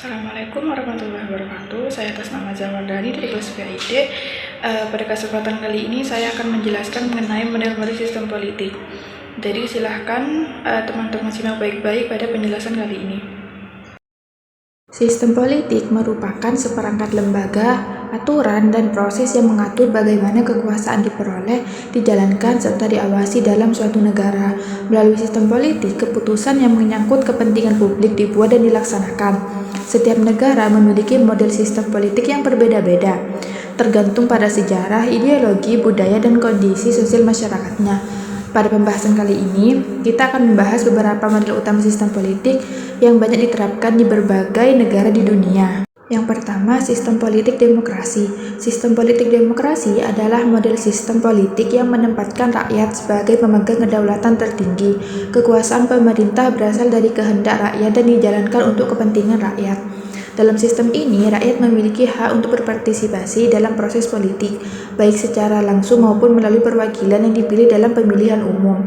Assalamualaikum warahmatullahi wabarakatuh. Saya atas nama Zawardani dari kelas PID. Pada kesempatan kali ini saya akan menjelaskan mengenai model-model sistem politik. Jadi silahkan teman-teman simak baik-baik pada penjelasan kali ini. Sistem politik merupakan seperangkat lembaga, aturan, dan proses yang mengatur bagaimana kekuasaan diperoleh, dijalankan, serta diawasi dalam suatu negara. Melalui sistem politik, keputusan yang menyangkut kepentingan publik dibuat dan dilaksanakan. Setiap negara memiliki model sistem politik yang berbeda-beda, tergantung pada sejarah, ideologi, budaya, dan kondisi sosial masyarakatnya. Pada pembahasan kali ini, kita akan membahas beberapa model utama sistem politik yang banyak diterapkan di berbagai negara di dunia. Yang pertama, sistem politik demokrasi. Sistem politik demokrasi adalah model sistem politik yang menempatkan rakyat sebagai pemegang kedaulatan tertinggi. Kekuasaan pemerintah berasal dari kehendak rakyat dan dijalankan untuk kepentingan rakyat. Dalam sistem ini, rakyat memiliki hak untuk berpartisipasi dalam proses politik, baik secara langsung maupun melalui perwakilan yang dipilih dalam pemilihan umum.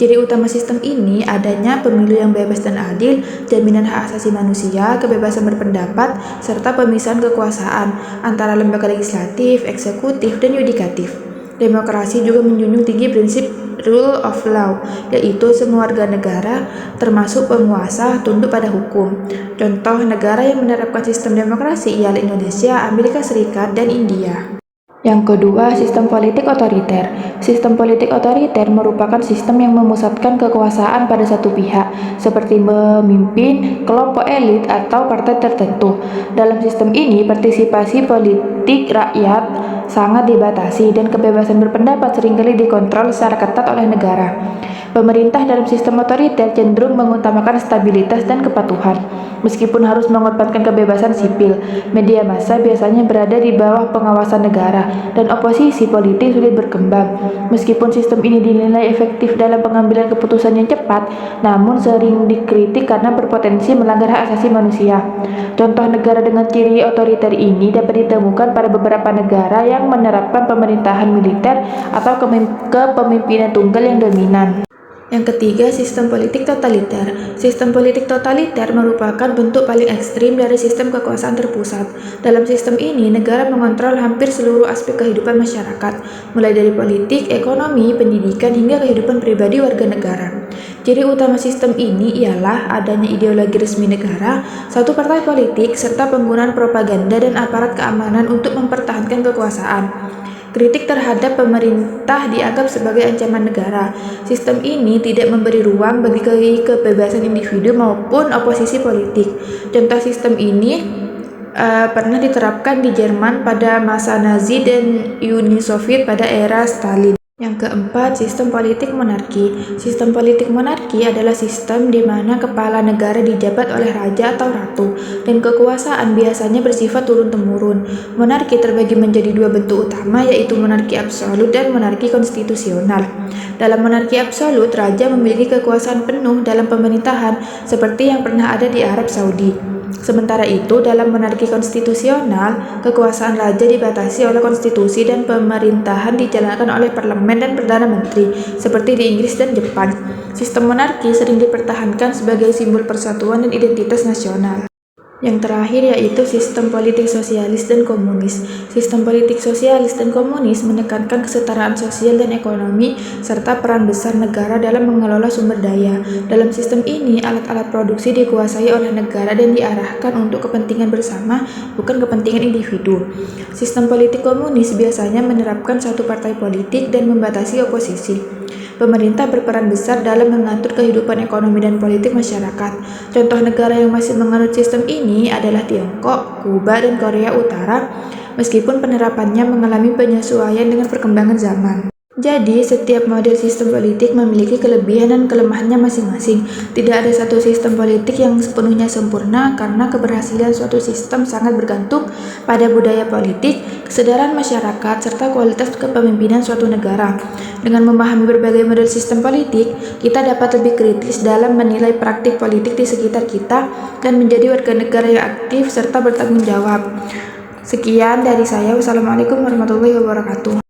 Ciri utama sistem ini adanya pemilu yang bebas dan adil, jaminan hak asasi manusia, kebebasan berpendapat, serta pemisahan kekuasaan antara lembaga legislatif, eksekutif, dan yudikatif. Demokrasi juga menjunjung tinggi prinsip rule of law, yaitu semua warga negara, termasuk penguasa, tunduk pada hukum. Contoh negara yang menerapkan sistem demokrasi ialah Indonesia, Amerika Serikat, dan India. Yang kedua, sistem politik otoriter. Sistem politik otoriter merupakan sistem yang memusatkan kekuasaan pada satu pihak, seperti memimpin kelompok elit atau partai tertentu. Dalam sistem ini, partisipasi politik rakyat sangat dibatasi dan kebebasan berpendapat seringkali dikontrol secara ketat oleh negara. Pemerintah dalam sistem otoriter cenderung mengutamakan stabilitas dan kepatuhan. Meskipun harus mengorbankan kebebasan sipil, media massa biasanya berada di bawah pengawasan negara, dan oposisi politik sulit berkembang. Meskipun sistem ini dinilai efektif dalam pengambilan keputusan yang cepat, namun sering dikritik karena berpotensi melanggar hak asasi manusia. Contoh negara dengan ciri otoriter ini dapat ditemukan pada beberapa negara yang menerapkan pemerintahan militer atau kepemimpinan tunggal yang dominan. Yang ketiga, sistem politik totaliter. Sistem politik totaliter merupakan bentuk paling ekstrim dari sistem kekuasaan terpusat. Dalam sistem ini, negara mengontrol hampir seluruh aspek kehidupan masyarakat, mulai dari politik, ekonomi, pendidikan, hingga kehidupan pribadi warga negara. Ciri utama sistem ini ialah adanya ideologi resmi negara, satu partai politik, serta penggunaan propaganda dan aparat keamanan untuk mempertahankan kekuasaan. Kritik terhadap pemerintah dianggap sebagai ancaman negara. Sistem ini tidak memberi ruang bagi kebebasan individu maupun oposisi politik. Contoh sistem ini pernah diterapkan di Jerman pada masa Nazi dan Uni Soviet pada era Stalin. Yang keempat, sistem politik monarki. Sistem politik monarki adalah sistem di mana kepala negara dijabat oleh raja atau ratu, dan kekuasaan biasanya bersifat turun-temurun. Monarki terbagi menjadi dua bentuk utama, yaitu monarki absolut dan monarki konstitusional. Dalam monarki absolut, raja memiliki kekuasaan penuh dalam pemerintahan, seperti yang pernah ada di Arab Saudi. Sementara itu, dalam monarki konstitusional, kekuasaan raja dibatasi oleh konstitusi dan pemerintahan dijalankan oleh parlemen dan perdana menteri, seperti di Inggris dan Jepang. Sistem monarki sering dipertahankan sebagai simbol persatuan dan identitas nasional. Yang terakhir yaitu sistem politik sosialis dan komunis. Sistem politik sosialis dan komunis menekankan kesetaraan sosial dan ekonomi serta peran besar negara dalam mengelola sumber daya. Dalam sistem ini, alat-alat produksi dikuasai oleh negara dan diarahkan untuk kepentingan bersama, bukan kepentingan individu. Sistem politik komunis biasanya menerapkan satu partai politik dan membatasi oposisi. Pemerintah berperan besar dalam mengatur kehidupan ekonomi dan politik masyarakat. Contoh negara yang masih menganut sistem ini adalah Tiongkok, Kuba, dan Korea Utara, meskipun penerapannya mengalami penyesuaian dengan perkembangan zaman. Jadi, setiap model sistem politik memiliki kelebihan dan kelemahannya masing-masing. Tidak ada satu sistem politik yang sepenuhnya sempurna karena keberhasilan suatu sistem sangat bergantung pada budaya politik, kesadaran masyarakat, serta kualitas kepemimpinan suatu negara. Dengan memahami berbagai model sistem politik, kita dapat lebih kritis dalam menilai praktik politik di sekitar kita dan menjadi warga negara yang aktif serta bertanggung jawab. Sekian dari saya. Wassalamualaikum warahmatullahi wabarakatuh.